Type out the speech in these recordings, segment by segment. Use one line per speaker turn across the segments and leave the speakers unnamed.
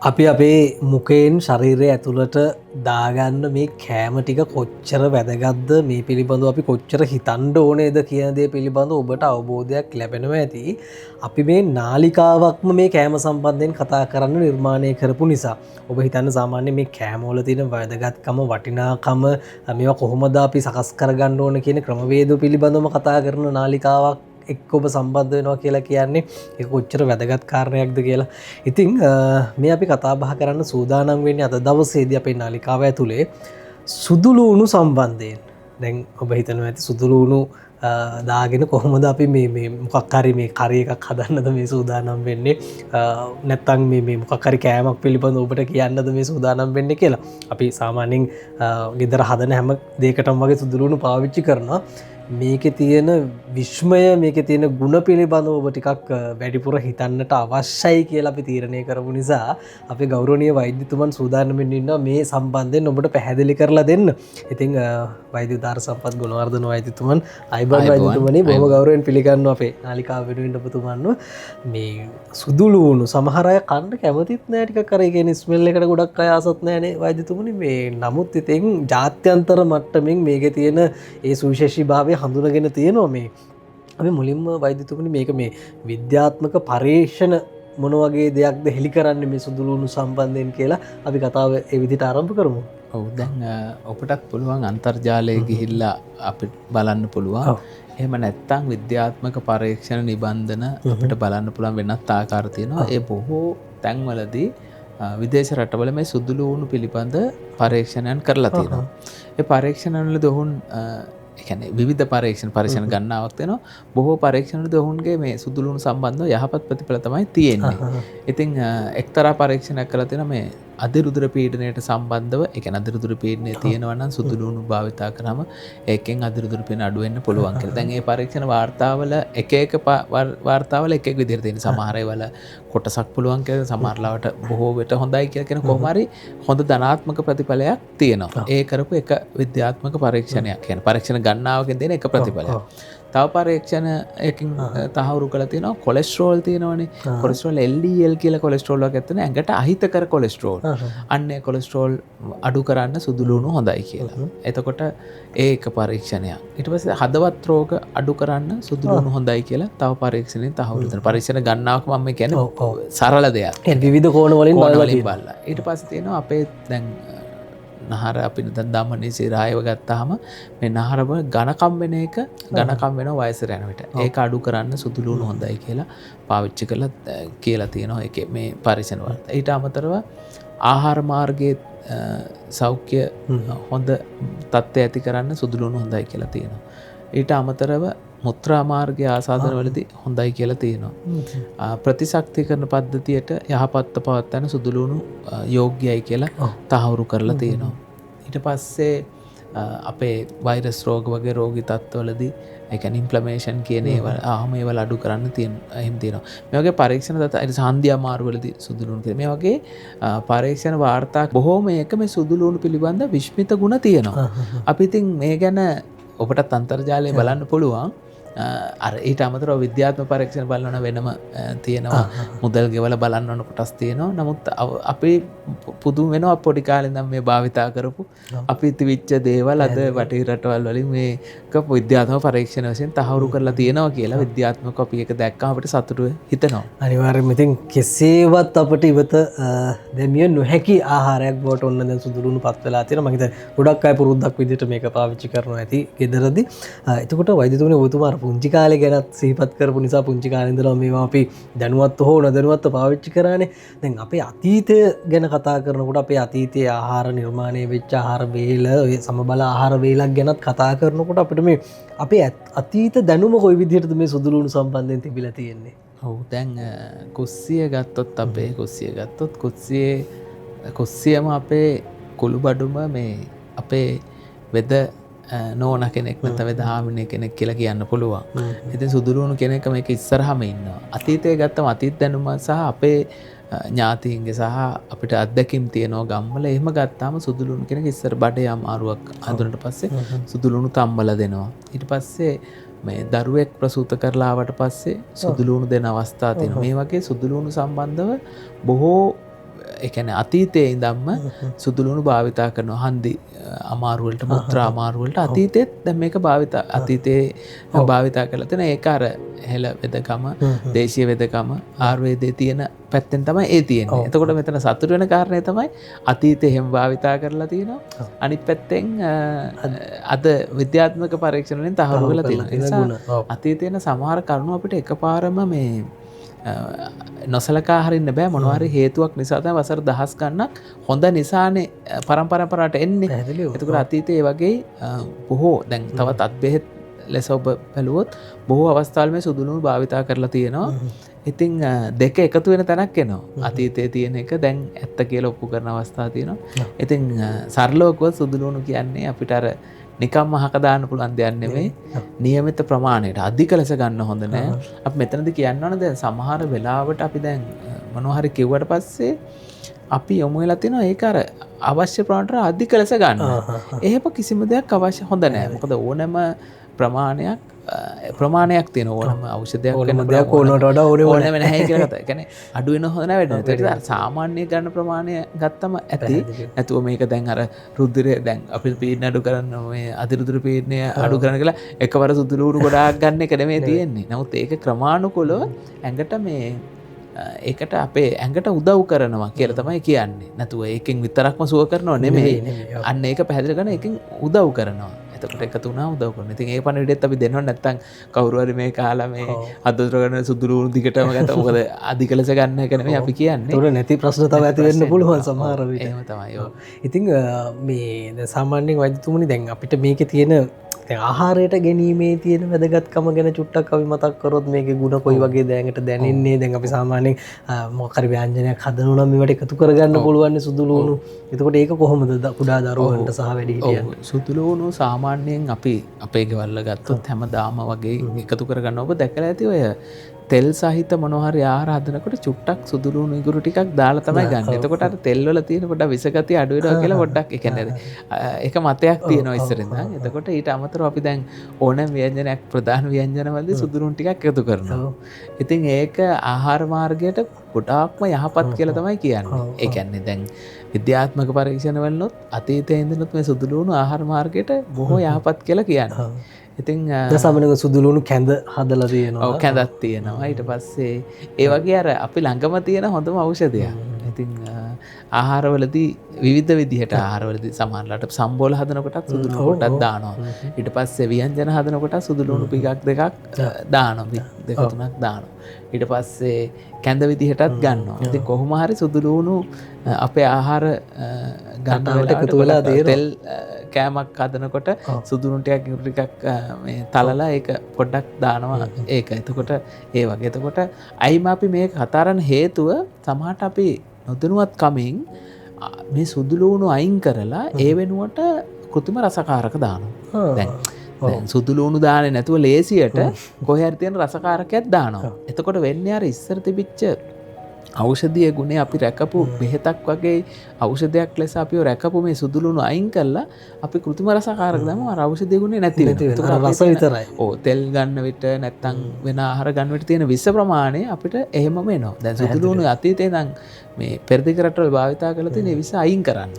අපි අපේ මුකයෙන් ශරීරය ඇතුළට දාගන්න මේ කෑම ටික කොච්චර වැදගත්ද මේ පිළිබඳව අපි කොච්චර හිතන්ඩ ඕනේද කියන දේ පිළිබඳ ඔබට අවබෝධයක් ලැබෙනවා ඇති. අපි මේ නාලිකාවක්ම මේ කෑම සම්බන්ධයෙන් කතා කරන්න නිර්මාණය කරපු නිසා. ඔබ හිතන්න සාමාන්‍ය මේ කෑමෝල තියෙන වැදගත්කම වටිනාකම මේවා කොහොමද අපි සකස් කරගන්න ඕන කියන ක්‍රමවේද පිළිබඳවම කතා කරන නාලිකාවක් එක් ඔබ සම්බන්ධ වෙනවා කියලා කියන්නේ ඒ කොච්චර වැදගත් කාරණයක්ද කියලා. ඉතින් මේ අපි කතා බහ කරන්න සූදානම් වෙන්නේ අද දවසේදී අපේ නාලිකාව ඇතුලේ සුදුලූණු සම්බන්ධයෙන්. දැන් ඔබ හිතනවා ඇති සුදුලූණු දාගෙන කොහොමද අපි මේ මොකක් හරි මේ කරි එකක් හදන්නද මේ සූදානම් වෙන්නේ නැත්නම් මේ මොකක් හරි කෑමක් පිළිබඳව ඔබට කියන්නද මේ සූදානම් වෙන්නේ කියලා. අපි සාමාන්‍යයෙන් ගෙදර හදන හැම දෙයකටම වගේ සුදුලූණු පාවිච්චි කරනවා. මේකේ තියෙන විශ්මය මේකේ තියෙන ගුණ පිළිබඳව ඔබ ටිකක් වැඩිපුර හිතන්නට අවශ්‍යයි කියලා අපි තීරණය කරපු නිසා අපි ගෞරවනීය වෛද්‍යතුමන් සූදානම් වෙන්න ඉන්නවා මේ සම්බන්ධයෙන් ඔබට පැහැදිලි කරලා දෙන්න. ඉතින් වෛද්‍ය උදාර සම්පත් ගුණවර්ධන වෛද්‍යතුමන් අයිබෝන් වෛද්‍යතුමනි බොහොම ගෞරවයෙන් පිළිගන්නවා අපේ නාලිකාව වෙනුවෙන් ඔබතුමන්ව. මේ සුදුලූණු සමහර අය කන්න කැමතිත් නෑ ටිකක් අර ඒ කියන්නේ ස්මෙල් එකට ගොඩක් අය ආසත් නෑනේ වෛද්‍යතුමනි. මේ නමුත් ඉතින් ජාත්‍යන්තර මට්ටමින් මේකේ තියෙන ඒ සුවිශේෂී භාවය හඳුනගෙන තියෙනවා. මේ අපි මුලින්ම වෛද්‍යතුමනි මේක මේ විද්‍යාත්මක පරීක්ෂණ මොන වගේ දෙයක්ද හෙළි කරන්නේ මේ සුදුලූණු සම්බන්ධයෙන් කියලා අපි කතාව ඒ විදිහට ආරම්භ කරමු.
ඔව් දැන් ඔබටත් පුළුවන් අන්තර්ජාලයේ ගිහිල්ලා අපිට බලන්න පුළුවන්. එහෙම නැත්නම් විද්‍යාත්මක පරීක්ෂණ නිබන්ධන අපිට බලන්න පුළුවන් වෙනත් ආකාර තියෙනවා. ඒ බොහෝ තැන්වලදී විදේශ රටවල මේ සුදුලූණු පිළිබඳ පරීක්ෂණයන් කරලා තියෙනවා. ඒ පරීක්ෂණවලදී ඔවුන් කියන්නේ විවිධ පරීක්ෂණ ගණනාවක් තියෙනවා. බොහෝ පරීක්ෂණවලදී ඔවුන්ගේ මේ සුදුලූණු සම්බන්ධව යහපත් ප්‍රතිඵල තමයි තියෙන්නේ. ඉතින් එක්තරා පරීක්ෂණයක් කරලා තියෙනවා මේ අධිරුධිර පීඩනයට සම්බන්ධව. ඒ කියන්නේ අධිරුධිර පීඩනය තියෙනවා නම් සුදුලූණු භාවිතා කරාම ඒකෙන් අධිරුධිර පීඩන අඩු වෙන්න පුළුවන් කියලා. දැන් මේ පරීක්ෂණ වාර්තාවල එක වාර්තාවල එක විදිහට තියෙන. සමහර ඒවල කොටසක් පුළුවන් කියලා සමහරලාවට බොහෝ වෙට හොඳයි කියලා කියන කොහොම හරි හොඳ ධනාත්මක ප්‍රතිඵලයක් තියෙනවා. ඒ කරපු එක විද්‍යාත්මක පරීක්ෂණයක්. කියන්නේ පරීක්ෂණ ගණනාවකින් දෙන එක ප්‍රතිඵලයක්. තව පරීක්ෂණයකින් තහවුරු කරලා තියෙනවා කොලෙස්ටරෝල් තියෙනවනේ. කොලෙස්ටරෝල් LDL කියලා කොලෙස්ටරෝල් එකක් ඇත්තනේ ඇඟට අහිතකර කොලෙස්ටරෝල්. අන්නේ කොලෙස්ටරෝල් අඩු කරන්න සුදුලූණු හොඳයි කියලා. එතකොට ඒක පරීක්ෂණයක්. ඊට පස්සේ හදවත් රෝග අඩු කරන්න සුදුලූණු හොඳයි කියලා තව පරීක්ෂණෙන් තහවුරු කරනවා. පරීක්ෂණ ගණනාවක් මම කියන්නේ සරල දෙයක්.
ඒ විවිධ කෝණ වලින් බලලා.
ඊට පස්සේ තියෙනවා අපේ දැන් නහර අපි දැන් දමනේ සිරායව ගත්තාම මේ නහරව ඝනකම් වෙන එක ඝනකම් වෙනවා වයසට යන විට. ඒක අඩු කරන්න සුදුලූණු හොඳයි කියලා පාවිච්චි කරලා කියලා තියෙනවා ඒකේ මේ පරීක්ෂණ වල. ඊට අමතරව ආහාර මාර්ගයේ සෞඛ්‍ය හොඳ තත්ත්වය ඇති කරන්න සුදුලූණු හොඳයි කියලා තියෙනවා. ඊට අමතරව මුත්‍රා මාර්ගයේ ආසාදන වලදී හොඳයි කියලා තියෙනවා. ප්‍රතිශක්තිකරණ පද්ධතියට යහපත්ව පවත්වන සුදුලූණු යෝග්‍යයි කියලා තහවුරු කරලා තියෙනවා. ඊට පස්සේ අපේ වෛරස් රෝග වගේ රෝගී තත්ත්වවලදී ඒ කියන්නේ ඉන්ෆ්ලමේෂන් කියන ඒවා ඒවල අඩු කරන්න එහෙම තියෙනවා. මේ වගේ පරීක්ෂණ දත සාන්දිය අමාරු වලදී සුදුලූණු තියෙනවා. මේ වගේ පරීක්ෂණ වාර්තා බොහෝම එක මේ සුදුලූණු පිළිබඳ විශ්මිත ගුණ තියෙනවා. අපි ඉතින් මේ ගැන ඔබටත් අන්තර්ජාලයේ බලන්න පුළුවන්. අර ඊට අමතරව විද්‍යාත්මක පරීක්ෂණ බලන වෙනම තියෙනවා. මුදල් ගෙවලා බලන්න ඕන කොටස් තියෙනවා. නමුත් අපි පුදුම වෙනවා පොඩි කාලේ ඉඳන් මේ භාවිතා කරපු අපි තිවිච්ච දේවල් අද වටේ රටවල් වලින් මේක විද්‍යාත්මක පරීක්ෂණ වශයෙන් තහවුරු කරලා තියෙනවා කියලා විද්‍යාත්මක අපි ඒක දැක්කම අපිට සතුටු හිතෙනවා.
අනිවාර්යයෙන්ම ඉතින් කෙසේවත් අපිට ඉවත දැමිය නොහැකි ආහාරයක් බවට ඔන්න දැන් සුදුලූණු පත් වෙලා තියෙනවා. මම හිතන්නේ ගොඩක් අය පුරුද්දක් විදිහට මේක පාවිච්චි කරනවා ඇති ගෙදරදී. එතකොට වෛද්‍යතුමනි ඔබතුමා පුංචි කාලේ ගැනත් සිහිපත් කරපු නිසා පුංචි කාලේ ඉඳලා මේවා අපි දැනුවත්ව හෝ නොදැනුවත්ව පාවිච්චි කරානේ. දැන් අපේ අතීතය ගැන කතා කරනකොට අපේ අතීතයේ ආහාර නිර්මාණය වෙච්ච ආහාර වේල ඔය සමබල ආහාර වේලක් ගැනත් කතා කරනකොට අපිට මේ අපේ අතීත දැනුම කොයි විදිහටද මේ සුදුලූණු සම්බන්ධයෙන් තිබිලා තියෙන්නේ?
ඔව් දැන් කුස්සිය ගත්තොත් අපේ කුස්සියම අපේ කුළුබඩුම මේ අපේ වෙද නෝන කෙනෙක් නැත්නම් වෙද හාමිනේ කෙනෙක් කියලා කියන්න පුළුවන්. ඉතින් සුදුලූණු කෙනෙක් මේක ඉස්සරහම ඉන්නවා. අතීතයේ ගත්තම අතීත දැනුම සහ අපේ ඥාතීන්ගේ සහ අපිට අත්දැකීම් තියෙනවා ගම්වල. එහෙම ගත්තාම සුදුලූණු කෙනෙක් ඉස්සර බඩේ අමාරුවක් හඳුනට පස්සේ සුදුලූණු තම්බලා දෙනවා. ඊට පස්සේ මේ දරුවෙක් ප්‍රසූත කරලා ආවට පස්සේ සුදුලූණු දෙන අවස්ථා තියෙනවා. මේ වගේ සුදුලූණු සම්බන්ධව බොහෝ එකන අතීතයේ ඉඳම්ම සුදුලුණු භාවිතා කරන හන්දි අමාරුවලට මුත්‍රා අමාරුවලට අතීතෙත් දැන් මේක භාවිතා අතීතයේ භාවිතා කරලා තියෙන ඒක අර හෙළ වෙදකම දේශීය වෙදකම ආයුර්වේදයේ තියෙන පැත්තෙන් තමයි ඒ තියෙන්නේ. එතකොට මෙතන සතුට වෙන කාරණේ තමයි අතීතේ හැම භාවිතා කරලා තියෙනවා. අනිත් පැත්තෙන් අද විද්‍යාත්මක පරීක්ෂණ වලින් තහවුරු වෙලා තියෙනවා. අතීතේන සමහර කරුණු අපිට එකපාරම මේ නොසලකා හරින්න බෑ. මොනවා හරි හේතුවක් නිසා තමයි වසර දහස් ගණනක් හොඳ නිසානේ පරම්පරාවට එන්නේ. එතකොට අතීතයේ වගේ බොහෝ දැන් තවත් අත්බෙහෙත් ලෙස ඔබ බැලුවොත් බොහෝ අවස්ථාවල මේ සුදුලුණු භාවිතා කරලා තියෙනවා. ඉතින් දෙක එකතු වෙන තැනක් එනවා. අතීතයේ තියෙන එක දැන් ඇත්ත කියලා ඔප්පු කරන අවස්ථා තියෙනවා. ඉතින් සරලව කිව්වොත් සුදුලුණු කියන්නේ අපිට අර නිකම්ම අහක දාන්න පුළුවන් දෙයක් නෙමෙයි. නියමිත ප්‍රමාණයට අධික ලෙස ගන්න හොඳ නෑ. අපි මෙතනදී කියන්න ඕන දැන් සමහර වෙලාවට අපි දැන් මොනවා හරි කිව්වට පස්සේ අපි යොමු වෙලා තියෙනවා ඒක අර අවශ්‍ය ප්‍රමාණයට අධික ලෙස ගන්න. එහෙම කිසිම දෙයක් අවශ්‍ය හොඳ නෑ. මොකද ඕනෑම ප්‍රමාණයක් තියෙන ඕනම ඖෂධයක්
ඕනම දෙයක් ඕනට වඩා
ඕනම නැහැ කියලා කතා. කියන්නේ අඩු වෙන හොඳ නැහැ වැඩි වෙන. ඒක සාමාන්‍ය ගන්න ප්‍රමාණය ගත්තම ඇති. නැතුව මේක දැන් අර රුධිරය දැන් අපි පීඩන අඩු කරන්න මේ අතිරුධිර පීඩනය අඩු කරන්න කියලා එකවර සුදුලුණු ගොඩාක් ගන්න එක නෙමෙයි තියෙන්නේ. නමුත් ඒක ක්‍රමානුකූලව ඇඟට මේ ඒකට අපේ ඇඟට උදව් කරනවා කියලා තමයි කියන්නේ. නැතුව ඒකෙන් විතරක්ම සුව කරනව නෙමෙයි. අන්න ඒක පැහැදිලි කරන එකෙන් උදව් කරනවා. එතකොට එකතු වුණා උදව් කරනවා. ඉතින් ඒ පණිවිඩෙත් අපි දෙනව නැත්තම් කවුරු හරි මේ කාලා මේ අදතර ගන්න සුදුලුණු දිගටම ගත්තා. මොකද අධික ලෙස ගන්න එක නෙමෙයි අපි කියන්නේ.
ඒතකොට නැති ප්‍රශ්න තමයි ඇති වෙන්න පුළුවන් සමහර විට.
එහෙම තමයි. ඔව්.
ඉතින් මේ සාමාන්‍යයෙන් වෛද්‍යතුමනි දැන් අපිට මේකේ තියෙන ආහාරයට ගැනීමේ තියෙන වැදගත්කම ගැන චුට්ටක් අපි මතක් කරොත් මේකේ ගුණ කොයි වගේ දැනට දැනෙන්නේ. දැන් අපි සාමාන්‍යයෙන් මොකක් හරි ව්‍යංජනයක් හදනවා නම් මේවට එකතු කරගන්න පුළුවන් සුදුලුණු. එතකොට ඒක කොහොමද කුඩා දරුවන්ට සහ වැඩිහිටියන්ට?
සුදුලුණු සාමාන්‍යයෙන් අපි අපේ ගෙවල් වල ගත්තොත් හැමදාම වගේ එකතු කරගන්න ඔබ දැකලා ඇති ඔය තෙල් සහිත මොනවා හරි ආහාර හදනකොට චුට්ටක් සුදුලුණු ඉඟුරු ටිකක් දාලා තමයි ගන්න. එතකොට අර තෙල් වල තියෙන පොඩ්ඩක් විසගතිය අඩු වෙනවා කියලා පොඩ්ඩක් ඒ කියන්නේ ඒක මතයක් තියෙනවා ඉස්සරින් ඉඳන්. එතකොට ඊට අමතරව අපි දැන් ඕනෑම ව්‍යංජනයක් ප්‍රධාන ව්‍යංජනවලදී සුදුලුණු ටිකක් එකතු කරනවා. ඉතින් ඒක ආහාර මාර්ගයට ගොඩාක්ම යහපත් කියලා තමයි කියන්නේ. ඒ කියන්නේ දැන් විද්‍යාත්මක පරීක්ෂණ වලනොත් අතීතයේ ඉඳනොත් මේ සුදුලුණු ආහාර මාර්ගයට බොහෝ යහපත් කියලා කියන්නේ. ඉතින්
සාමාන්‍යයෙන් සුදුලුණු කැඳ හදලා තියෙනවා.
ඔව් කැඳක් තියෙනවා. ඊට පස්සේ ඒ වගේ අර අපි ළඟම තියෙන හොඳම ಔಷධයක්. ඉතින් ආහාරවලදී විවිධ විදිහට ආහාරවලදී සමහරවිට සම්බෝල හදනකොටත් සුදුලුණු කොටක් දානවා. ඊට පස්සේ ව්‍යංජන හදනකොට සුදුලුණු ටිකක් දෙකක් දානවා. දෙක තුනක් දානවා. ඊට පස්සේ කැඳ විදිහටත් ගන්නවා. ඉතින් කොහොම හරි සුදුලුණු අපේ ආහාර ගන්න වෙලාවට වෙලා තෙල් කෑමක් හදනකොට සුදුලුණු ටිකක් ඉඟුරු ටිකක් මේ තලලා ඒක පොඩ්ඩක් දානවා. ඒක. එතකොට ඒ වගේ. එතකොට අයිම අපි මේක කතරන හේතුව සමහරට අපි නොදැනුවත් කමින් මේ සුදුලුණු අයින් කරලා ඒ වෙනුවට කෘත්‍රිම රසකාරක දානවා. දැන් සුදුලුණු දාන්නේ නැතුව ලේසියට කොහේ හරි තියෙන රසකාරකයක් දානවා. එතකොට වෙන්නේ අර ඉස්සර තිබිච්ච ඖෂධීය ගුණය අපි රැකපු බෙහෙතක් වගේ ඖෂධයක් ලෙස අපිව රැකපු මේ සුදුලුණු අයින් කළා අපි කෘත්‍රිම රසකාරක දාමු අර ඖෂධීය ගුණය නැති වෙනවා.
රස විතරයි.
ඔව් තෙල් ගන්න විට නැත්තම් වෙන ආහාර ගන්න විට තියෙන විස ප්‍රමාණය අපිට එහෙමම එනවා. දැන් සුදුලුණු අතීතේ නම් මේ පෙරදිග රටවල භාවිතා කරලා තියෙන විස අයින් කරන්න.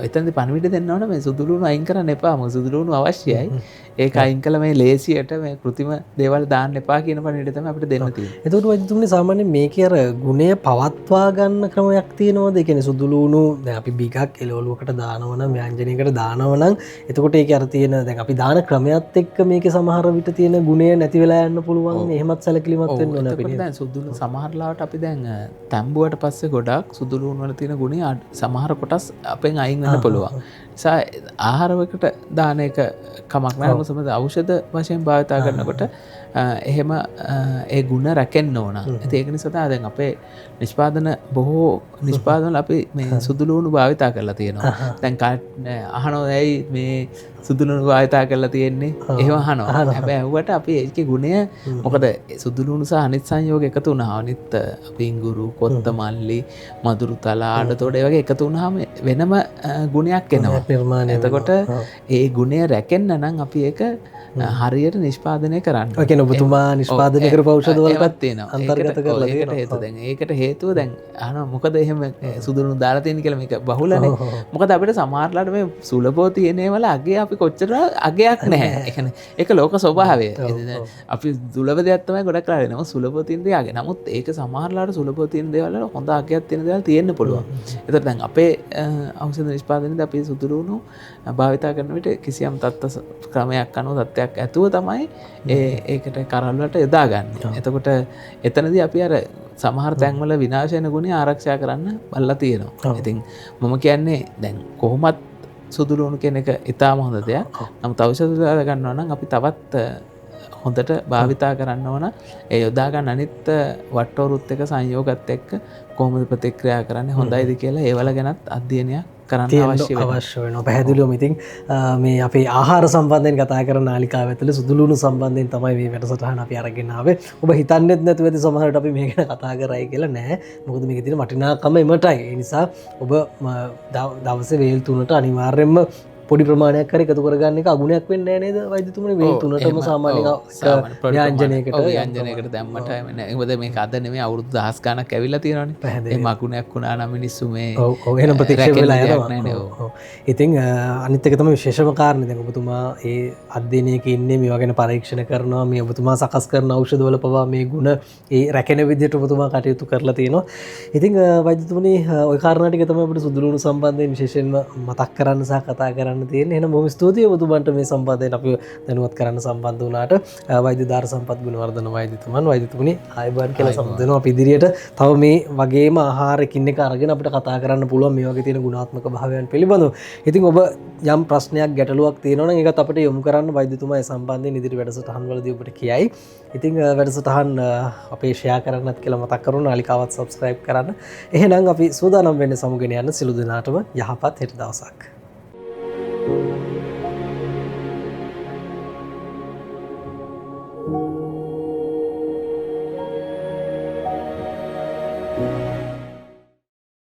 එතනදී පණිවිඩ දෙන්න ඕන මේ සුදුලුණු අයින් කරන්න එපා. මොකද සුදුලුණු අවශ්‍යයි. ඒක අයින් කළ මේ ලේසියට මේ කෘත්‍රිම දේවල් දාන්න එපා කියන පණිවිඩය තමයි අපිට දෙන්න තියෙන්නේ.
එතකොට වෛද්‍යතුමනි සාමාන්‍යයෙන් මේකේ අර ගුණය පවත්වා ගන්න ක්‍රමයක් තියෙනවද? ඒ කියන්නේ සුදුලුණු දැන් අපි බිගක් එළවලුවකට දානවා නම් ව්‍යංජනයකට දානවා නම් එතකොට ඒකේ අර තියෙන දැන් අපි දාන ක්‍රමයක් එක්ක මේකේ සමහර විට තියෙන ගුණය නැති වෙලා යන්න පුළුවන්. එහෙමත් සැලකිලිමත් වෙන්න ඕන අපි.
දැන් සුදුලුණු සමහර ලාවට අපි දැන් තැඹුවට පස්සේ ගොඩක් සුදුලුණු වල තියෙන ගුණය සමහර කොටස් අපෙන් අයින් වෙන්න පුළුවන්. නිසා ආහාරවකට දාන එක කමක් නැහැ. මොකද ඖෂධ වශයෙන් භාවිතා කරනකොට එහෙම ඒ ගුණ රැකෙන්න ඕන. ඒක නිසා තමයි දැන් අපේ නිෂ්පාදන බොහෝ නිෂ්පාදන අපි මේ සුදුලුණු භාවිතා කරලා තියෙනවා. දැන් අහනවා ඇයි මේ සුදුලුණු භාවිතා කරලා තියෙන්නේ? එහෙම අහනවා. හැබැයි ඇහුවට අපි ඒකේ ගුණය මොකද සුදුලුණු සහ අනිත් සංයෝග එකතු වුණා. අනිත් අපි ඉඟුරු, කොත්තමල්ලි, මදුරු තල, ආඩතෝඩ ඒ වගේ එකතු වුණාම වෙනම ගුණයක් එනවා. එතකොට ඒ ගුණය රැකෙන්න නම් අපි ඒක හරියට නිෂ්පාදනය කරන්න.
ඒ කියන්නේ කියන ඔබතුමා නිෂ්පාදනය කරපු ඖෂධවලට
ඒවත් තියෙනවා.
අන්තර්ගත කරලා
ඒකට
තියෙනවා.
හේතුව දැන් ඒකට හේතුව දැන් අහනවා මොකද එහෙම සුදුලුණු දාලා තියෙන කියලා මේක බහුලනේ. මොකද අපිට සමහරලාට මේ සුලභව තියෙනේ වල අගේ අපි කොච්චර අගයක් නැහැ. ඒ කියන්නේ ඒක ලෝක ස්වභාවය. අපි දුලබ දෙයක් තමයි ගොඩක් කරලා දෙනවා. සුලභව තියෙන දේ අගේ. නමුත් ඒක සමහරලාට සුලභව තියෙන දේවල් වල හොඳ අගයක් තියෙන දේවල් තියෙන්න පුළුවන්. ඒතර දැන් අපේ ඖෂධ නිෂ්පාදනයේදී අපි සුදුලුණු භාවිතා කරන විට කිසියම් තත්ත්ව ක්‍රමයක් අනුව තත්ත්වයක් ඇතුව තමයි ඒකට කරල්ලට යොදා ගන්න. එතකොට එතනදී අපි අර සමහර තැන්වල විනාශ වෙන ගුණය ආරක්ෂා කරන්න බලලා තියෙනවා. ඉතින් මම කියන්නේ දැන් කොහොමත් සුදුලුණු කියන එක ඉතාම හොඳ දෙයක්. නමුත් ඖෂධ දාලා ගන්නවා නම් අපි තවත් හොඳට භාවිතා කරන්න ඕන. ඒ යොදා ගන්න අනිත් වට්ටෝරුත් එක සංයෝගත් එක්ක කොහොමද ප්‍රතික්‍රියා කරන්නේ හොඳයිද කියලා ඒවල ගැනත් අධ්‍යයනයක් කරන්න අවශ්‍ය
වෙනවා. පැහැදිලිවම ඉතින් මේ අපේ ආහාර සම්බන්ධයෙන් කතා කරන නාලිකාව ඇතුලේ සුදුලුණු සම්බන්ධයෙන් තමයි මේ වැඩසටහන අපි අරගෙන ආවේ. ඔබ හිතන්නේත් නැතුව ඇති සමහරවිට අපි මේ ගැන කතා කරයි කියලා නෑ. මොකද මේකේ තියෙන වටිනාකම එමටයි. ඒ නිසා ඔබ දවසේ වේල් 3ට අනිවාර්යයෙන්ම පොඩි ප්‍රමාණයක් හරි එකතු කරගන්න එක අගුණයක් වෙන්නේ නැහැ නේද වෛද්‍යතුමනි? වේල් 3ටම සාමාන්‍ය
ව්‍යංජනයකට දැම්මට නෑ. මොකද මේක අද නෙමෙයි අවුරුදු දහස් ගණක් ඇවිල්ලා තියෙනවානේ. මේ අගුණයක් වුණා නම් මිනිස්සු මේ
එහෙනම් ප්‍රතික්ෂේප වෙලා යනවා. ඉතින් අනිත් එක තමයි විශේෂම කාරණේ. දැන් ඔබතුමා ඒ අධ්‍යයනයක ඉන්නේ මේවා ගැන පරීක්ෂණ කරනවා. මේ ඔබතුමා සකස් කරන ඖෂධවල පවා මේ ගුණ ඒ රැකෙන විදිහට ඔබතුමා කටයුතු කරලා තියෙනවා. ඉතින් වෛද්‍යතුමනි ওই කාරණා ටික තමයි අපිට සුදුලුණු සම්බන්ධයෙන් විශේෂයෙන්ම මතක් කරන්න සහ කතා කරන්න තියෙන්නේ. එහෙනම් බොහොම ස්තුතියි ඔබතුමන්ට මේ සම්බන්ධයෙන් අපි දැනුවත් කරන්න සම්බන්ධ වුණාට. වෛද්‍ය දාර සම්පත් ගුණවර්ධන වෛද්‍යතුමනි ආයුබෝවන් කියලා සම්බන්ධ අපි ඉදිරියට තව මේ වගේම ආහාර එකින් එක අරගෙන අපිට කතා කරන්න පුළුවන් මේ වගේ තියෙන ගුණාත්මක භාවයන් පිළිබඳව. ඉතින් ඔබ යම් ප්‍රශ්නයක් ගැටලුවක් තියෙනවා නම් ඒකත් අපිට යොමු කරන්න වෛද්‍යතුමා ඒ සම්බන්ධයෙන් ඉදිරි වැඩසටහන් වලදී ඔබට කියයි. ඉතින් වැඩසටහන් අපේ ෂෙයා කරන්නත් කියලා මතක් කරනවා. නාලිකාවත් subscribe කරන්න. එහෙනම් අපි සූදානම් වෙන්න සමුගෙන යන්න සිළු දෙනාටම යහපත් හෙට දවසක්. Thank you.